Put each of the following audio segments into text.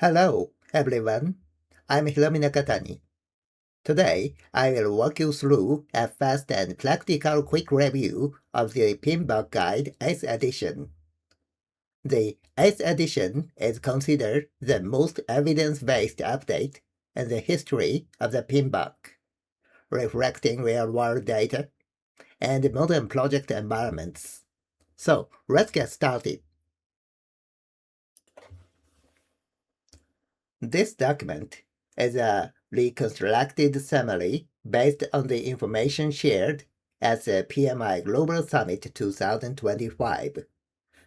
Hello, everyone. I'm Hiromi Nakatani. Today, I will walk you through a fast and practical quick review of the PMBOK Guide 8th edition. The 8th edition is considered the most evidence-based update in the history of the PMBOK, reflecting real-world data and modern project environments. So, let's get started. This document is a reconstructed summary based on the information shared at the PMI Global Summit 2025,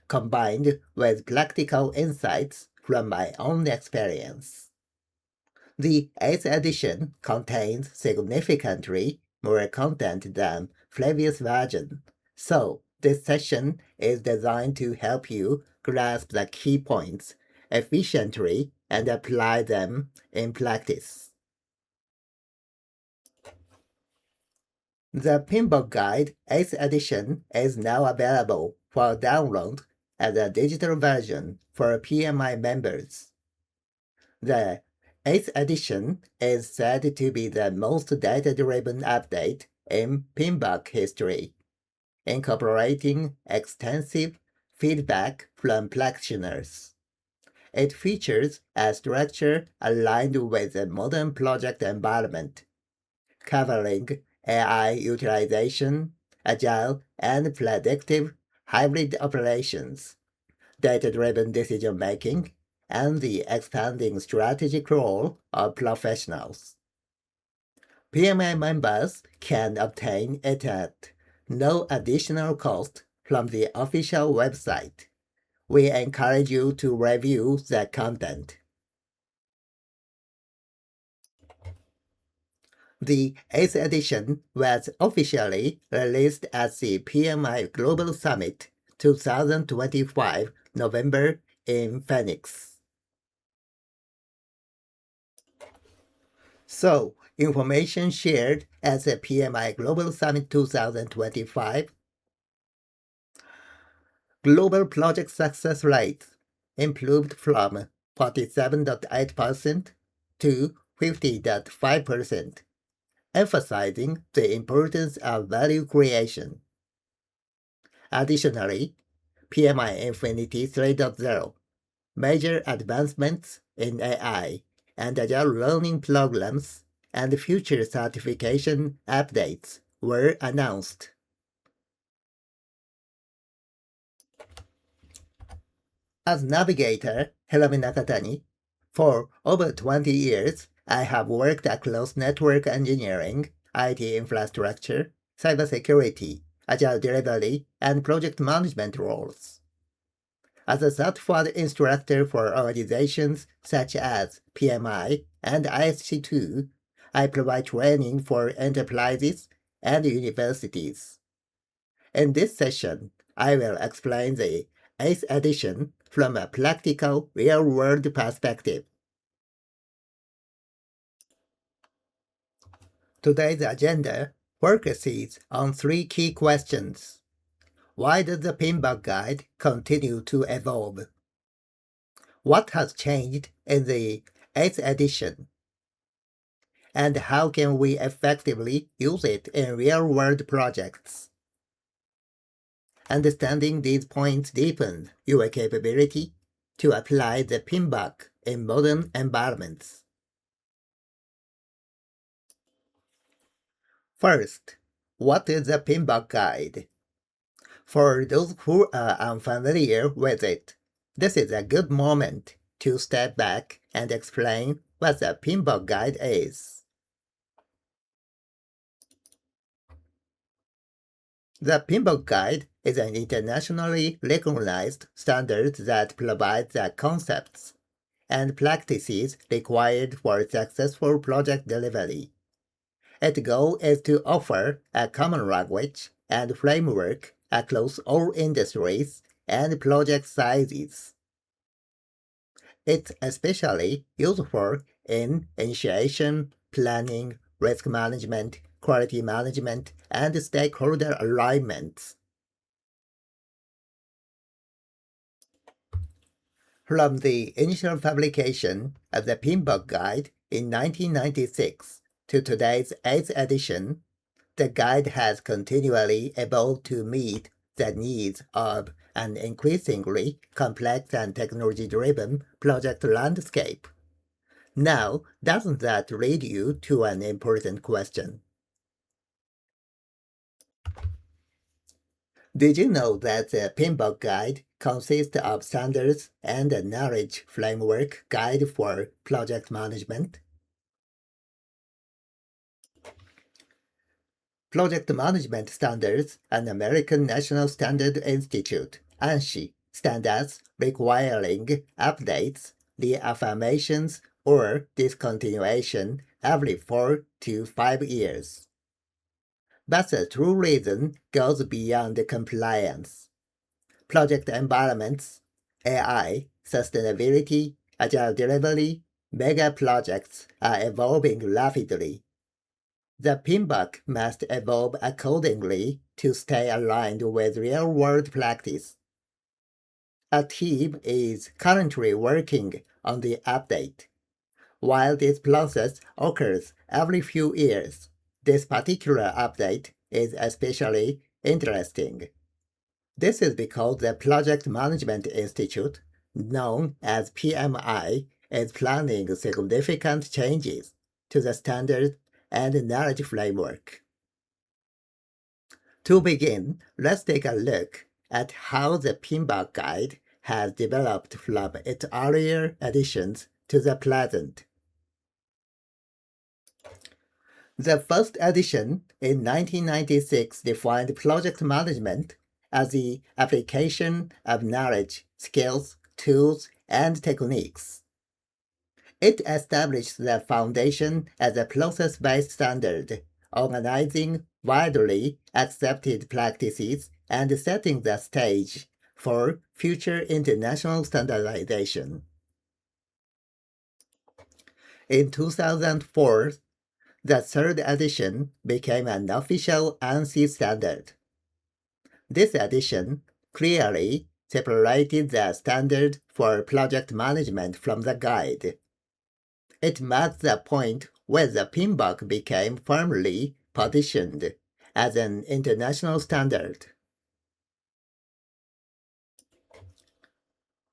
combined with practical insights from my own experience. The 8th edition contains significantly more content than previous version, so this session is designed to help you grasp the key points efficiently and apply them in practice. The PMBOK Guide 8th edition is now available for download as a digital version for PMI members. The 8th edition is said to be the most data-driven update in PMBOK history, incorporating extensive feedback from practitioners. It features a structure aligned with the modern project environment, covering AI utilization, agile and predictive hybrid operations, data-driven decision-making, and the expanding strategic role of professionals. PMI members can obtain it at no additional cost from the official website. We encourage you to review the content. The 8th edition was officially released at the PMI Global Summit 2025 November in Phoenix. So, information shared at the PMI Global Summit 2025. Global project success rates improved from 47.8% to 50.5%, emphasizing the importance of value creation. Additionally, PMI Infinity 3.0, major advancements in AI and agile learning programs, and future certification updates were announced. As navigator Hiromi Nakatani, for over 20 years, I have worked across network engineering, IT infrastructure, cybersecurity, agile delivery, and project management roles. As a certified instructor for organizations such as PMI and ISC2, I provide training for enterprises and universities. In this session, I will explain the 8th edition from a practical, real-world perspective. Today's agenda focuses on three key questions. Why does the PMBOK Guide continue to evolve? What has changed in the 8th edition? And how can we effectively use it in real-world projects? Understanding these points deepens your capability to apply the PMBOK in modern environments. First, what is the PMBOK Guide? For those who are unfamiliar with it, this is a good moment to step back and explain what the PMBOK Guide is. The PMBOK Guide is an internationally recognized standard that provides the concepts and practices required for successful project delivery. Its goal is to offer a common language and framework across all industries and project sizes. It's especially useful in initiation, planning, risk management, quality management, and stakeholder alignment. From the initial publication of the PMBOK guide in 1996 to today's 8th edition, the guide has continually evolved to meet the needs of an increasingly complex and technology-driven project landscape. Now, doesn't that lead you to an important question? Did you know that the PMBOK guide consists of standards and a knowledge framework guide for project management? Project Management Standards, an American National Standard Institute, ANSI, standards requiring updates, reaffirmations, or discontinuation every 4 to 5 years. But the true reason goes beyond compliance. Project environments, AI, sustainability, agile delivery, mega projects are evolving rapidly. The PMBOK must evolve accordingly to stay aligned with real-world practice. A team is currently working on the update. While this process occurs every few years, this particular update is especially interesting. This is because the Project Management Institute, known as PMI, is planning significant changes to the standard and knowledge framework. To begin, let's take a look at how the PMBOK guide has developed from its earlier editions to the present. The first edition in 1996 defined project management as the application of knowledge, skills, tools, and techniques. It established the foundation as a process-based standard, organizing widely accepted practices and setting the stage for future international standardization. In 2004, the third edition became an official ANSI standard. This edition clearly separated the standard for project management from the guide. It marks the point where the PMBOK became firmly positioned as an international standard.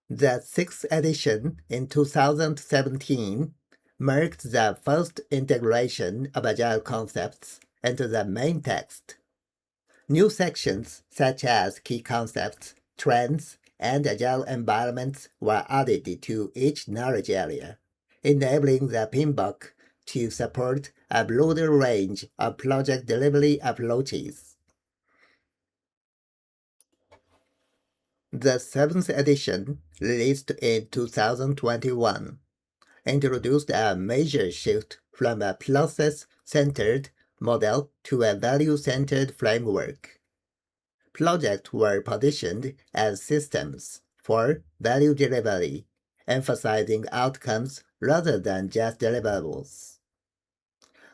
The sixth edition in 2017 marked the first integration of agile concepts into the main text. New sections such as key concepts, trends, and agile environments were added to each knowledge area, enabling the PMBOK to support a broader range of project delivery approaches. The seventh edition, released in 2021, introduced a major shift from a process-centered model to a value-centered framework. Projects were positioned as systems for value delivery, emphasizing outcomes rather than just deliverables.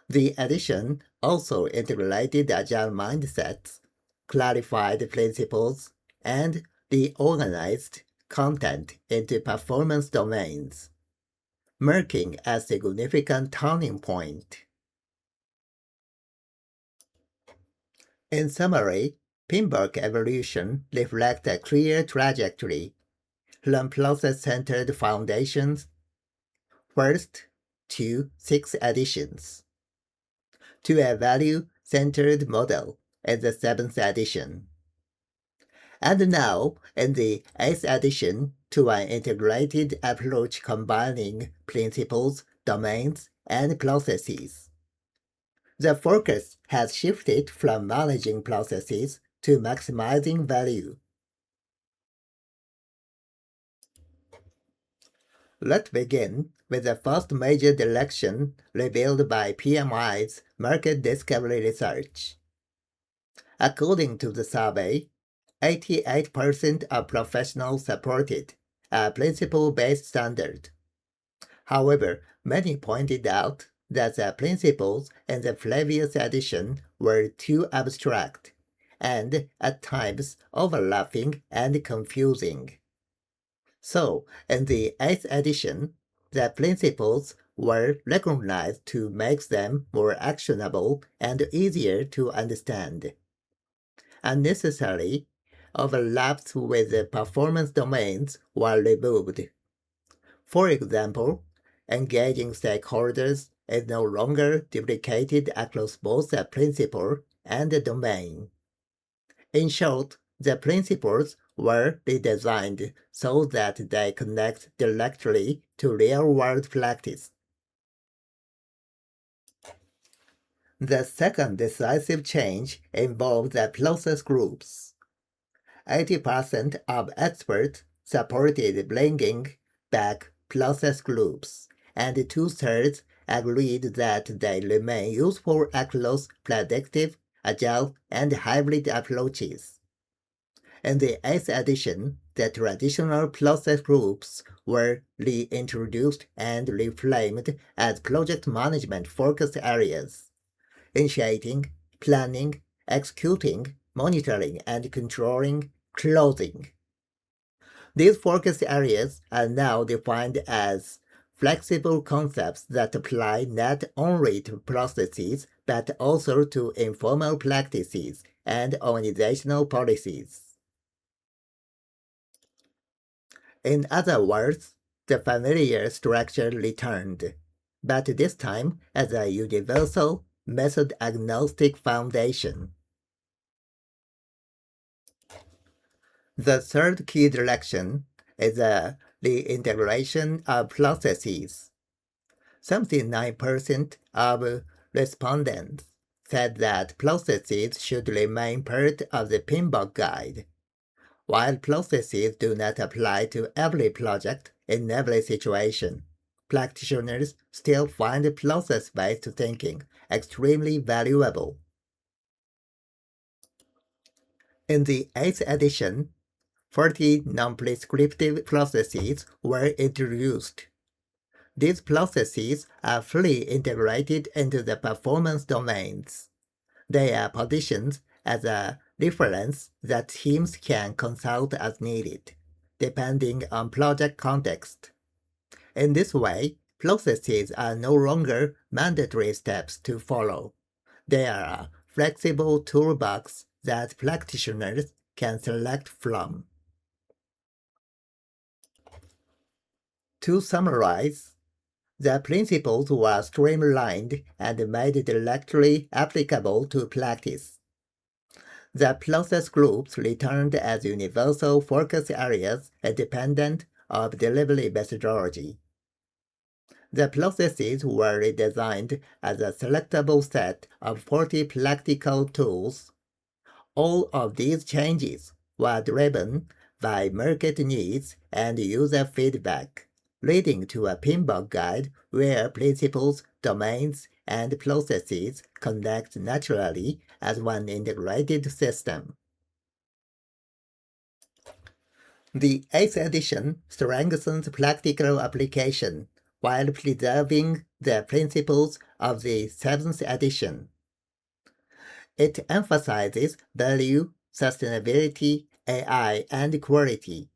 The edition also integrated agile mindsets, clarified principles, and reorganized content into performance domains, marking a significant turning point. In summary, PMBOK evolution reflects a clear trajectory from process-centered foundations, first to 6 editions, to a value-centered model in the 7th edition, and now in the 8th edition to an integrated approach combining principles, domains, and processes. The focus has shifted from managing processes to maximizing value. Let's begin with the first major direction revealed by PMI's market discovery research. According to the survey, 88% of professionals supported a principle-based standard. However, many pointed out that the principles in the previous edition were too abstract and, at times, overlapping and confusing. So, in the 8th edition, the principles were recognized to make them more actionable and easier to understand. Unnecessary overlaps with the performance domains were removed. For example, engaging stakeholders is no longer duplicated across both the principle and the domain. In short, the principles were redesigned so that they connect directly to real-world practice. The second decisive change involved the process groups. 80% of experts supported bringing back process groups, and 2/3 agreed that they remain useful across predictive, agile, and hybrid approaches. In the 8th edition, the traditional process groups were reintroduced and reframed as project management focus areas, initiating, planning, executing, monitoring, and controlling closing. These focus areas are now defined as flexible concepts that apply not only to processes but also to informal practices and organizational policies. In other words, the familiar structure returned, but this time as a universal, method-agnostic foundation. The third key direction is the integration of processes. 79% of respondents said that processes should remain part of the PMBOK guide. While processes do not apply to every project in every situation, practitioners still find process-based thinking extremely valuable. In the 8th edition, 40 non-prescriptive processes were introduced. These processes are fully integrated into the performance domains. They are positioned as a reference that teams can consult as needed, depending on project context. In this way, processes are no longer mandatory steps to follow. They are a flexible toolbox that practitioners can select from. To summarize, the principles were streamlined and made directly applicable to practice. The process groups returned as universal focus areas independent of delivery methodology. The processes were redesigned as a selectable set of 40 practical tools. All of these changes were driven by market needs and user feedback, leading to a PMBOK guide where principles, domains, and processes connect naturally as one integrated system. The 8th edition strengthens practical application while preserving the principles of the 7th edition. It emphasizes value, sustainability, AI, and quality.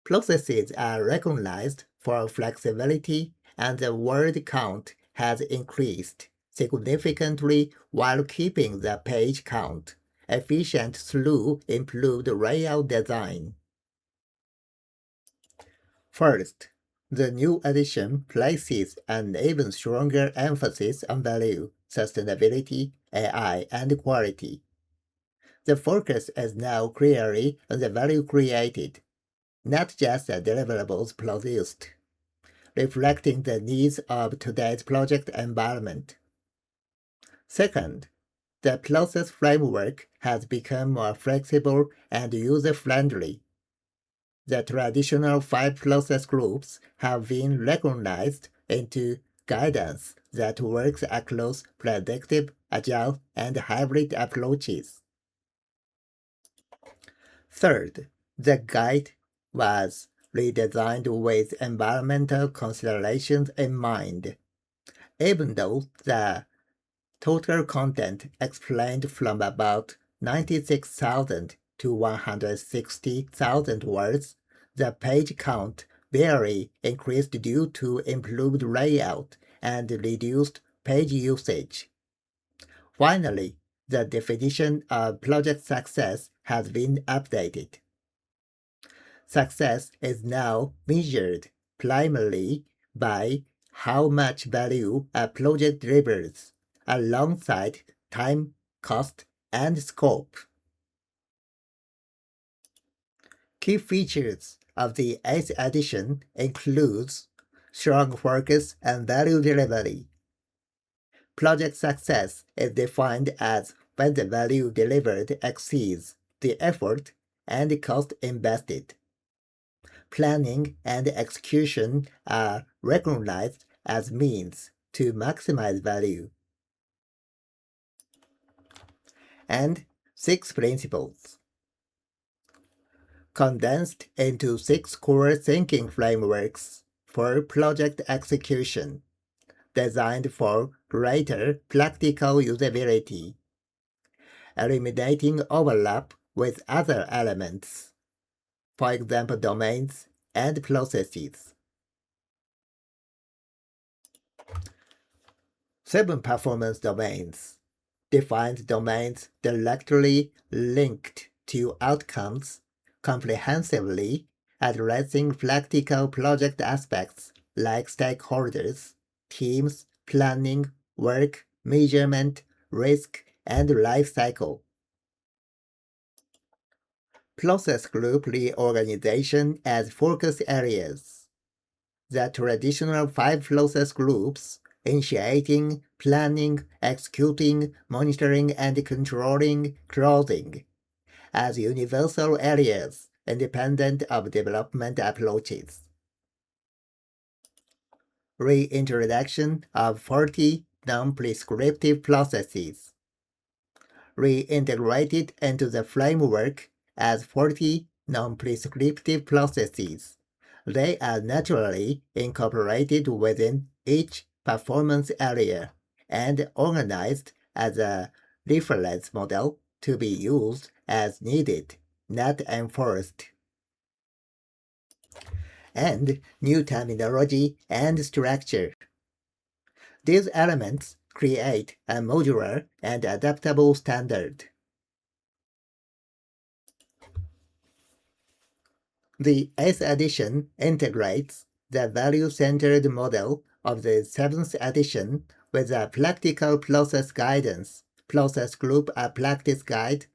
Processes are recognized for flexibility, and the word count has increased significantly while keeping the page count efficient through improved layout design. First, the new edition places an even stronger emphasis on value, sustainability, AI, and quality. The focus is now clearly on the value created, not just the deliverables produced, reflecting the needs of today's project environment. Second, the process framework has become more flexible and user-friendly. The traditional 5 process groups have been recognized into guidance that works across predictive, agile, and hybrid approaches. Third, the guide was redesigned with environmental considerations in mind. Even though the total content explained from about 96,000 to 160,000 words, The page count barely increased due to improved layout and reduced page usage. Finally, the definition of project success has been updated. Success is now measured primarily by how much value a project delivers, alongside time, cost, and scope. Key features of the 8th edition includes strong focus and value delivery. Project success is defined as when the value delivered exceeds the effort and cost invested. Planning and execution are recognized as means to maximize value. And 6 principles. Condensed into 6 core thinking frameworks for project execution, designed for greater practical usability, eliminating overlap with other elements, for example domains and processes. 7 performance domains. Defined domains directly linked to outcomes, comprehensively addressing practical project aspects like stakeholders, teams, planning, work, measurement, risk, and life cycle. Process group reorganization as focus areas. The traditional 5 process groups, initiating, planning, executing, monitoring, and controlling, closing, as universal areas independent of development approaches. Reintroduction of 40 non-prescriptive processes. Reintegrated into the framework as 40 non-prescriptive processes. They are naturally incorporated within each performance area and organized as a reference model to be used as needed, not enforced. And new terminology and structure. These elements create a modular and adaptable standard. The 8th edition integrates the value-centered model of the 7th edition with a practical process guidance, process group a practice guide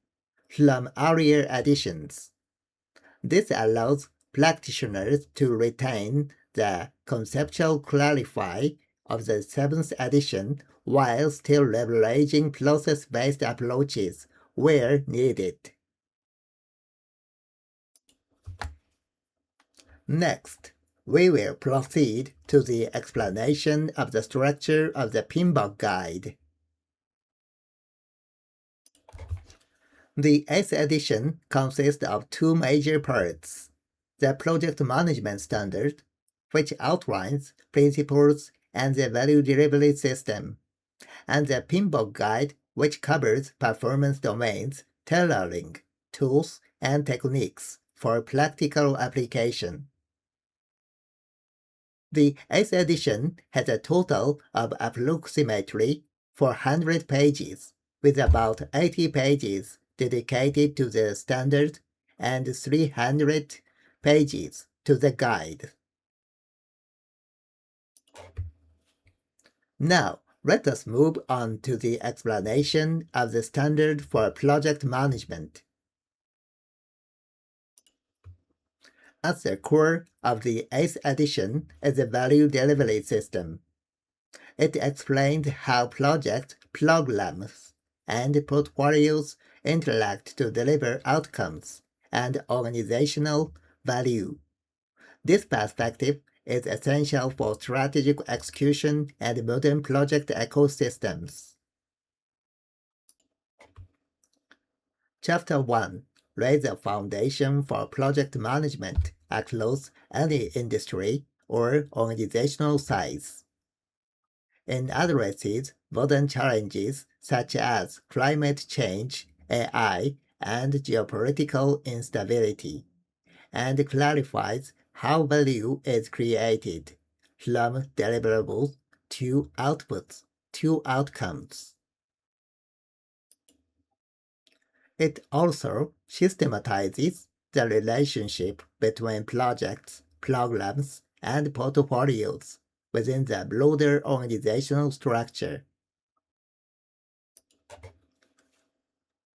from earlier editions. This allows practitioners to retain the conceptual clarity of the 7th edition while still leveraging process-based approaches where needed. Next, we will proceed to the explanation of the structure of the PMBOK guide. The 8th edition consists of 2 major parts: the Project Management Standard, which outlines principles and the value delivery system, and the PMBOK guide, which covers performance domains, tailoring, tools, and techniques for practical application. The 8th edition has a total of approximately 400 pages, with about 80 pages dedicated to the standard and 300 pages to the guide. Now, let us move on to the explanation of the standard for project management. At the core of the 8th edition is the value delivery system. It explains how projects, programs, and portfolios interact to deliver outcomes and organizational value. This perspective is essential for strategic execution and modern project ecosystems. Chapter 1 lays the foundation for project management across any industry or organizational size. It addresses modern challenges such as climate change, AI, and geopolitical instability, and clarifies how value is created from deliverables to outputs to outcomes. It also systematizes the relationship between projects, programs, and portfolios within the broader organizational structure.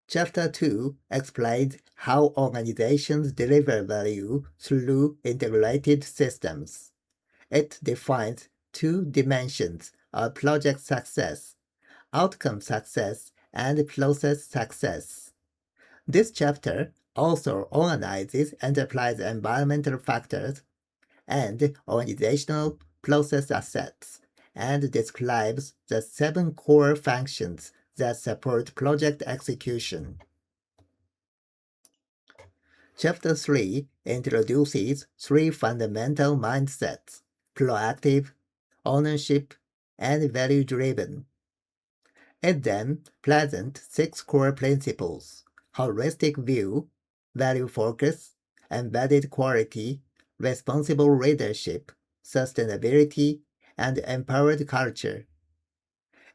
Chapter 2 explains how organizations deliver value through integrated systems. It defines two dimensions of project success: outcome success and process success. This chapter also organizes enterprise environmental factors and organizational process assets, and describes the 7 core functions that support project execution. Chapter 3 introduces 3 fundamental mindsets: proactive, ownership, and value-driven. It then presents 6 core principles: holistic view, value focus, embedded quality, responsible leadership, sustainability, and empowered culture.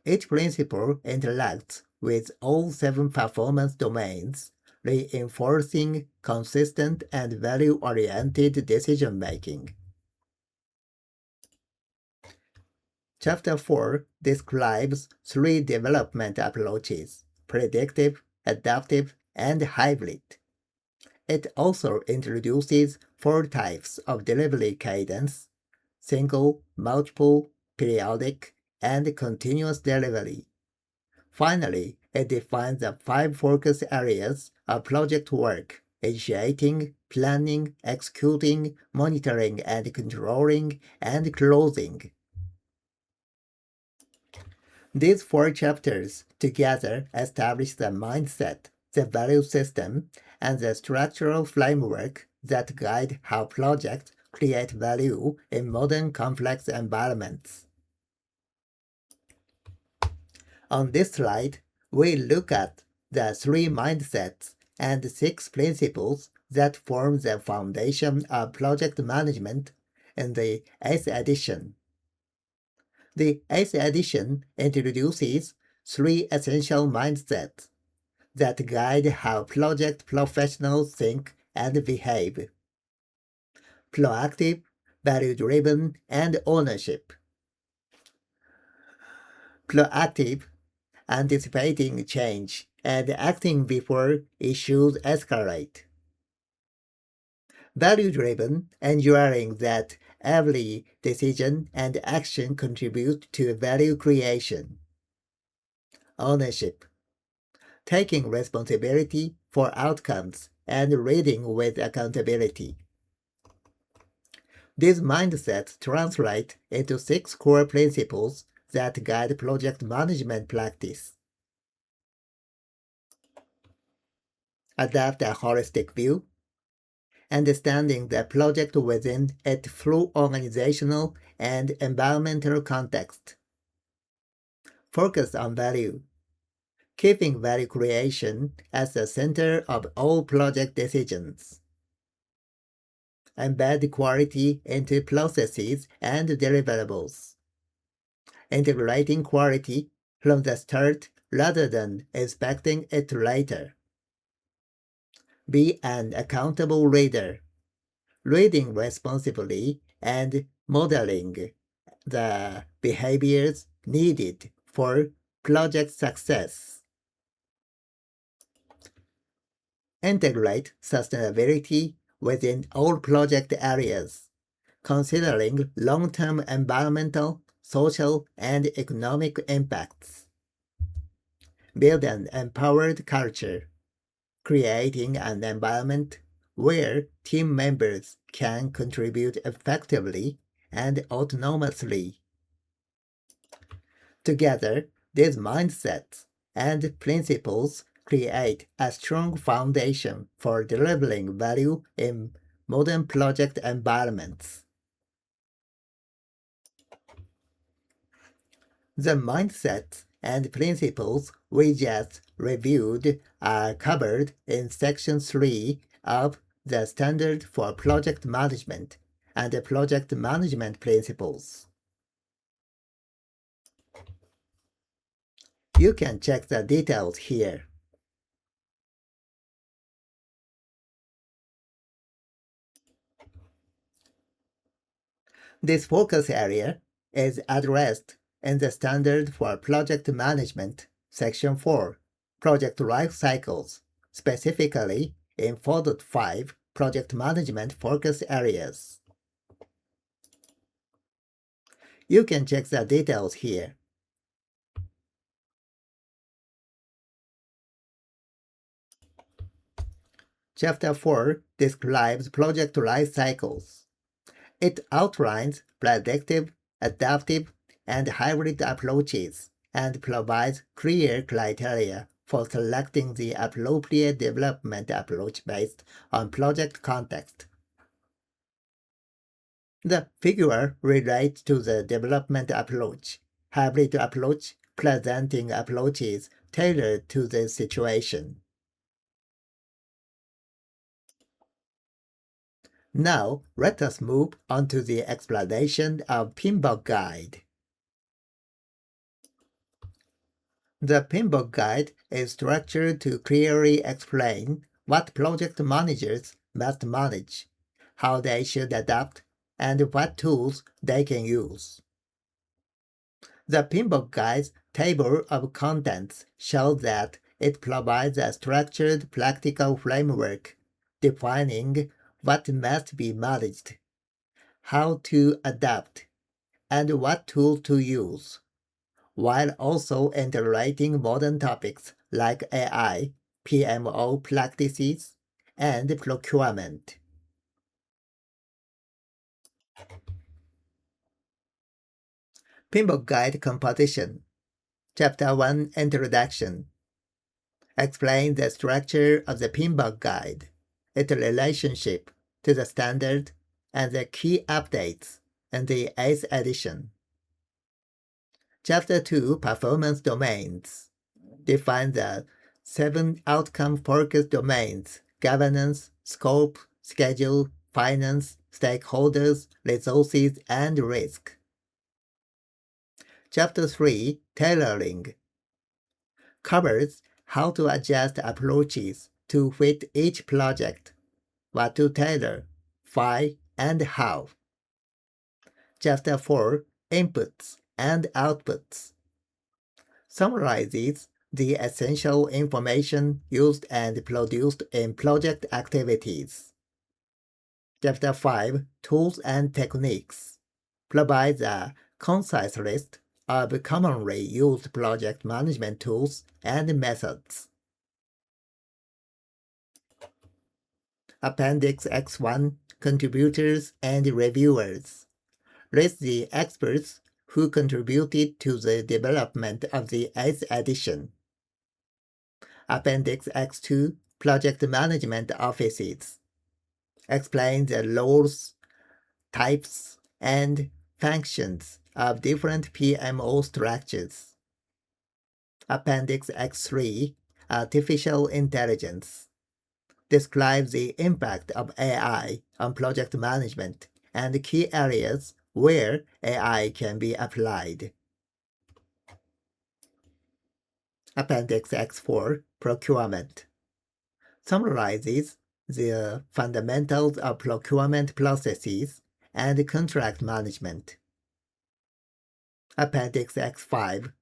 Each principle interacts with all 7 performance domains, reinforcing consistent and value-oriented decision-making. Chapter 4 describes 3 development approaches: predictive, adaptive, and hybrid. It also introduces 4 types of delivery cadence: single, multiple, periodic, and continuous delivery. Finally, it defines the 5 focus areas of project work: initiating, planning, executing, monitoring and controlling, and closing. These 4 chapters together establish the mindset, the value system, and the structural framework that guide how projects create value in modern complex environments. On this slide, we look at the 3 mindsets and 6 principles that form the foundation of project management in the 8th edition. The 8th edition introduces 3 essential mindsets that guide how project professionals think and behave: proactive, value-driven, and ownership. Proactive, anticipating change and acting before issues escalate. Value-driven, ensuring that every decision and action contribute to value creation. Ownership, taking responsibility for outcomes and leading with accountability. These mindsets translate into 6 core principles that guide project management practice. Adopt a holistic view, understanding the project within its full organizational and environmental context. Focus on value, keeping value creation as the center of all project decisions. Embed quality into processes and deliverables, integrating quality from the start rather than expecting it later. Be an accountable leader, leading responsibly and modeling the behaviors needed for project success. Integrate sustainability within all project areas, considering long-term environmental, social, and economic impacts. Build an empowered culture, creating an environment where team members can contribute effectively and autonomously. Together, these mindsets and principles create a strong foundation for delivering value in modern project environments. The mindsets and principles we just reviewed are covered in Section 3 of the standard for project management and the project management principles. You can check the details here. This focus area is addressed in the Standard for Project Management, Section 4, Project Life Cycles, specifically in 4.5 Project Management Focus Areas. You can check the details here. Chapter 4 describes project life cycles. It outlines predictive, adaptive, and hybrid approaches and provides clear criteria for selecting the appropriate development approach based on project context. The figure relates to the development approach, hybrid approach, presenting approaches tailored to the situation. Now, let us move on to the explanation of PMBOK guide. The PMBOK guide is structured to clearly explain what project managers must manage, how they should adapt, and what tools they can use. The PMBOK guide's table of contents shows that it provides a structured practical framework defining what must be managed, how to adapt, and what tools to use, while also integrating modern topics like AI, PMO practices, and procurement. PMBOK Guide Composition. Chapter 1 Introduction. Explain the structure of the PMBOK Guide, its relationship to the standard, and the key updates in the 8th edition. Chapter 2 Performance Domains. Define the 7 outcome-focused domains: governance, scope, schedule, finance, stakeholders, resources, and risk. Chapter 3 Tailoring covers how to adjust approaches to fit each project, what to tailor, why, and how. Chapter 4 Inputs and Outputs summarizes the essential information used and produced in project activities. Chapter 5 Tools and Techniques provides a concise list of commonly used project management tools and methods. Appendix X1 Contributors and Reviewers lists the experts who contributed to the development of the 8th edition. Appendix X2 Project Management Offices explains the roles, types, and functions of different PMO structures. Appendix X3 Artificial Intelligence describes the impact of AI on project management and key areas where AI can be applied. Appendix X4 Procurement summarizes the fundamentals of procurement processes and contract management. Appendix X5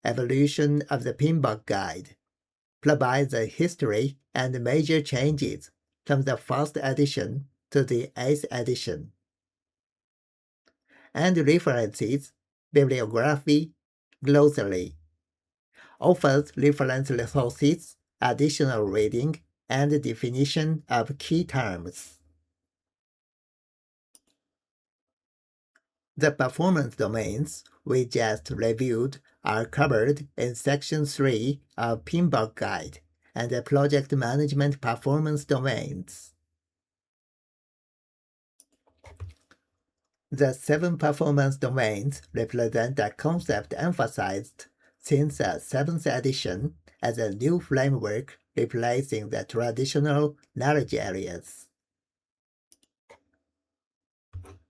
Evolution of the PMBOK Guide provides a history and major changes from the 1st edition to the 8th edition. And references, bibliography, glossary. Offers reference resources, additional reading, and definition of key terms. The performance domains we just reviewed are covered in Section 3 of PMBOK Guide and the Project Management Performance Domains. The 7 performance domains represent a concept emphasized since the 7th edition as a new framework replacing the traditional knowledge areas.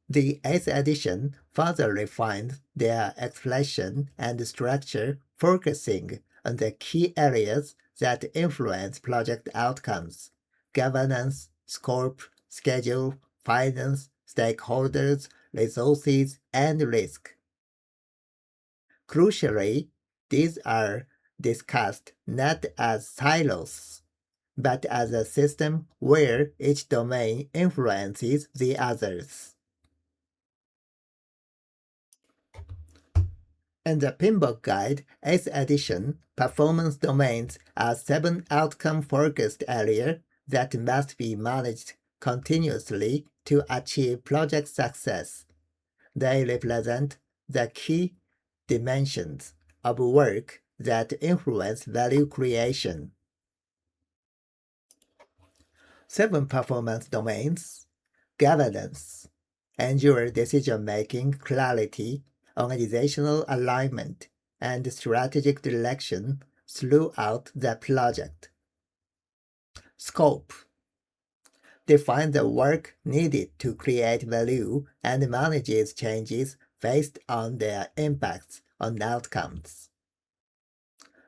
The 8th edition further refined their expression and structure, focusing on the key areas that influence project outcomes: governance, scope, schedule, finance, stakeholders, resources, and risk. Crucially, these are discussed not as silos, but as a system where each domain influences the others. In the PMBOK Guide, 8th edition, performance domains are 7 outcome-focused areas that must be managed continuously to achieve project success. They represent the key dimensions of work that influence value creation. 7 performance domains: governance, ensure decision-making clarity, organizational alignment, and strategic direction throughout the project. Scope, define the work needed to create value and manages changes based on their impacts on outcomes.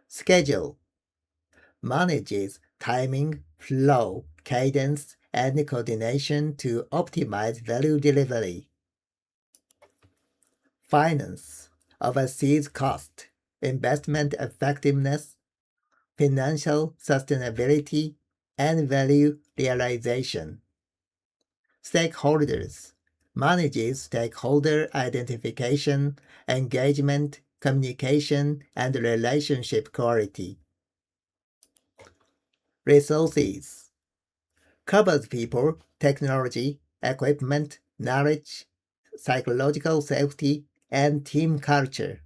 Schedule, manages timing, flow, cadence, and coordination to optimize value delivery. Finance, oversees cost, investment effectiveness, financial sustainability, and value realization. Stakeholders, manages stakeholder identification, engagement, communication, and relationship quality. Resources, covers people, technology, equipment, knowledge, psychological safety, and team culture.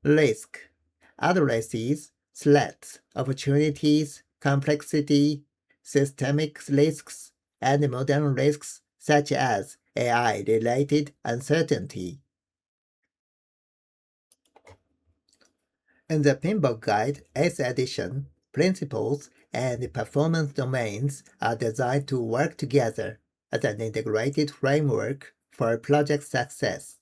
Risk, addresses threats, opportunities, complexity, systemic risks, and modern risks such as AI-related uncertainty. In the PMBOK Guide 8th edition, principles and performance domains are designed to work together as an integrated framework for project success.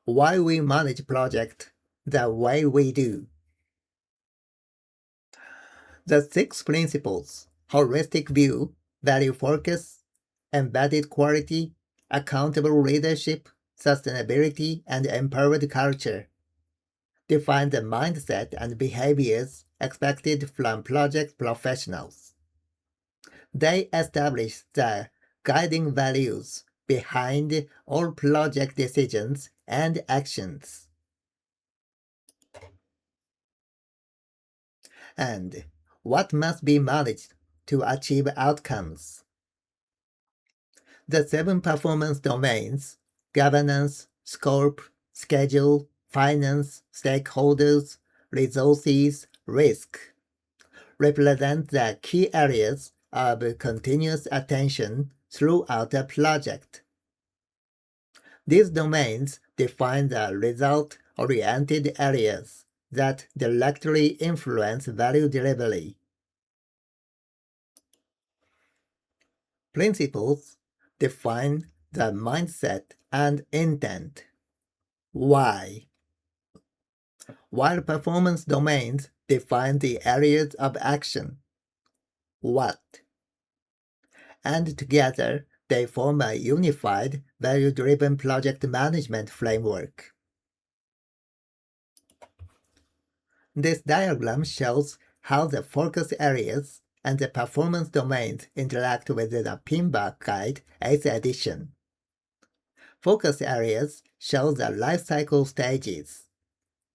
Why we manage projects the way we do. The 6 principles: holistic view, value focus, embedded quality, accountable leadership, sustainability, and empowered culture define the mindset and behaviors expected from project professionals. They establish the guiding values behind all project decisions and actions. And what must be managed to achieve outcomes? The 7 performance domains: governance, scope, schedule, finance, stakeholders, resources, risk represent the key areas of continuous attention throughout a project. These domains define the result-oriented areas that directly influence value delivery. Principles define the mindset and intent. Why? While performance domains define the areas of action. What? And together, they form a unified, value-driven project management framework. This diagram shows how the focus areas and the performance domains interact with the PMBOK Guide 8th edition. Focus areas show the life cycle stages.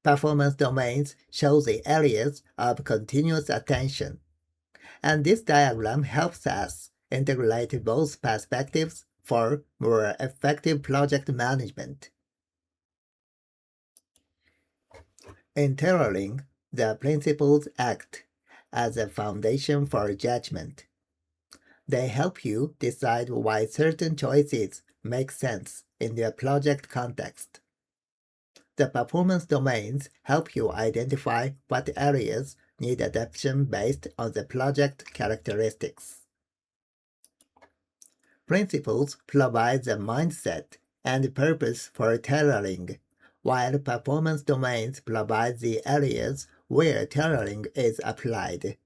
Performance domains show the areas of continuous attention. And this diagram helps us integrate both perspectives for more effective project management. In tailoring, the principles act as a foundation for judgment. They help you decide why certain choices make sense in your project context. The performance domains help you identify what areas need adaptation based on the project characteristics. Principles provide the mindset and purpose for tailoring, while performance domains provide the areas where tailoring is applied,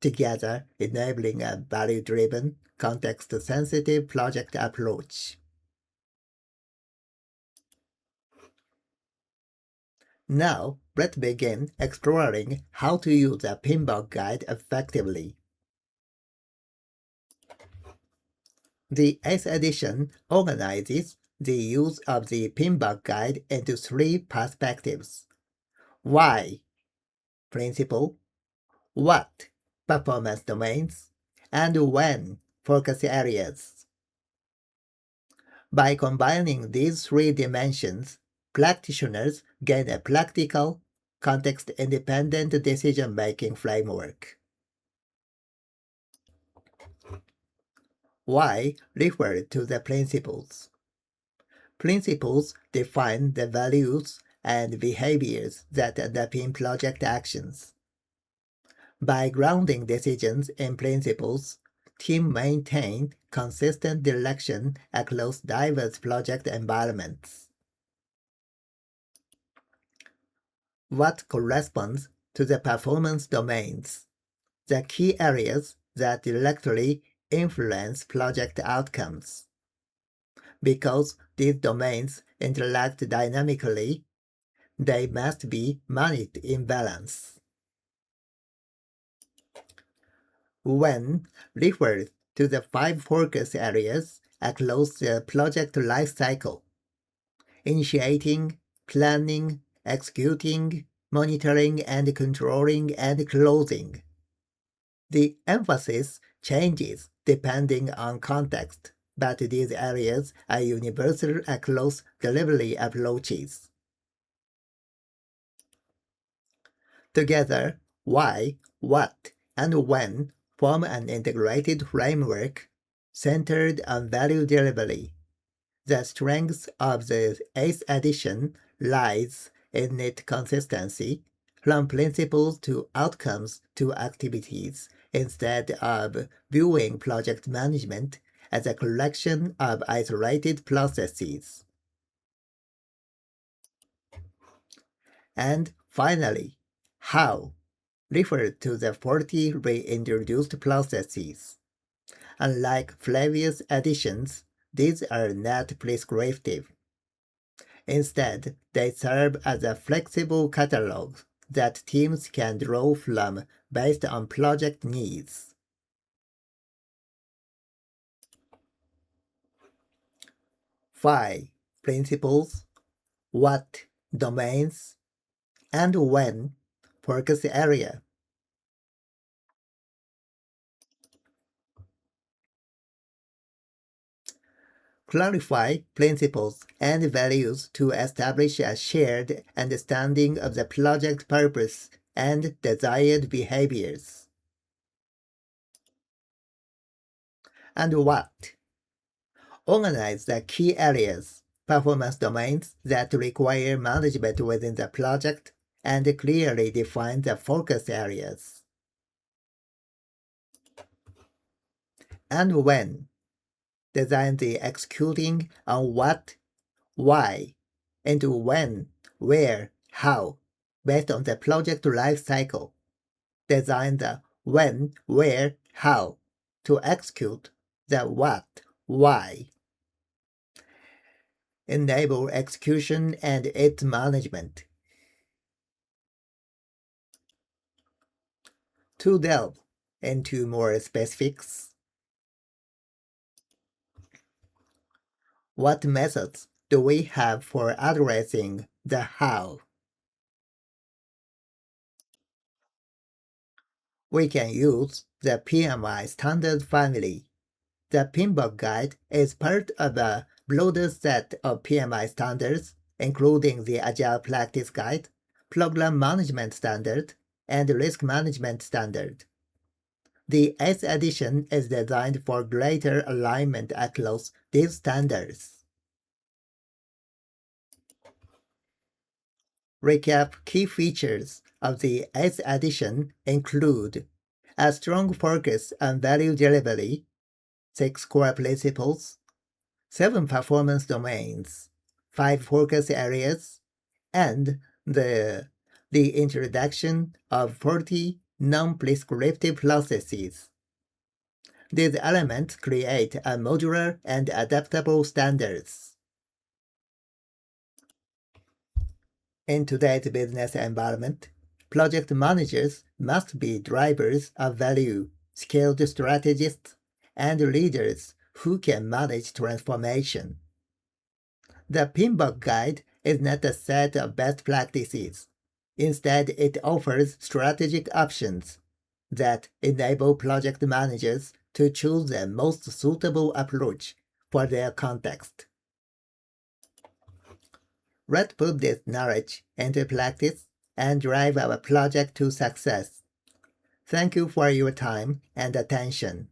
together enabling a value-driven, context-sensitive project approach. Now, let's begin exploring how to use a PMBOK guide effectively. The 8th edition organizes the use of the PMBOK guide into 3 perspectives. Why? Principle. What? Performance domains. And when? Focus areas. By combining these 3 dimensions, practitioners gain a practical, context-independent decision-making framework. Why refer to the principles? Principles define the values and behaviors that underpin project actions. By grounding decisions in principles, teams maintain consistent direction across diverse project environments. What corresponds to the performance domains? The key areas that directly influence project outcomes. Because these domains interact dynamically, they must be managed in balance. When refers to the 5 focus areas across the project lifecycle: initiating, planning, executing, monitoring and controlling, and closing. The emphasis changes depending on context, but these areas are universal across delivery approaches. Together, why, what, and when form an integrated framework centered on value delivery. The strength of the 8th edition lies in its consistency, from principles to outcomes to activities, instead of viewing project management as a collection of isolated processes. And finally, how referred to the 40 reintroduced processes. Unlike previous editions, these are not prescriptive. Instead, they serve as a flexible catalog that teams can draw from based on project needs. Why? Principles. What? Domains. And when? Focus area. Clarify principles and values to establish a shared understanding of the project purpose and desired behaviors. And what? Organize the key areas, performance domains that require management within the project, and clearly define the focus areas. And when? Design the executing on what, why, and when, where, how, based on the project life cycle. Design the when, where, how to execute the what, why. Enable execution and its management. To delve into more specifics, what methods do we have for addressing the how? We can use the PMI standard family. The PMBOK guide is part of a broader set of PMI standards, including the Agile Practice Guide, Program Management Standard, and Risk Management Standard. The 8th edition is designed for greater alignment across these standards. Recap key features of the 8th edition include a strong focus on value delivery, 6 core principles, 7 performance domains, 5 focus areas, and the introduction of 40 non-prescriptive processes. These elements create a modular and adaptable standards. In today's business environment, project managers must be drivers of value, skilled strategists, and leaders who can manage transformation. The PMBOK guide is not a set of best practices. Instead, it offers strategic options that enable project managers to choose the most suitable approach for their context. Let's put this knowledge into practice and drive our project to success. Thank you for your time and attention.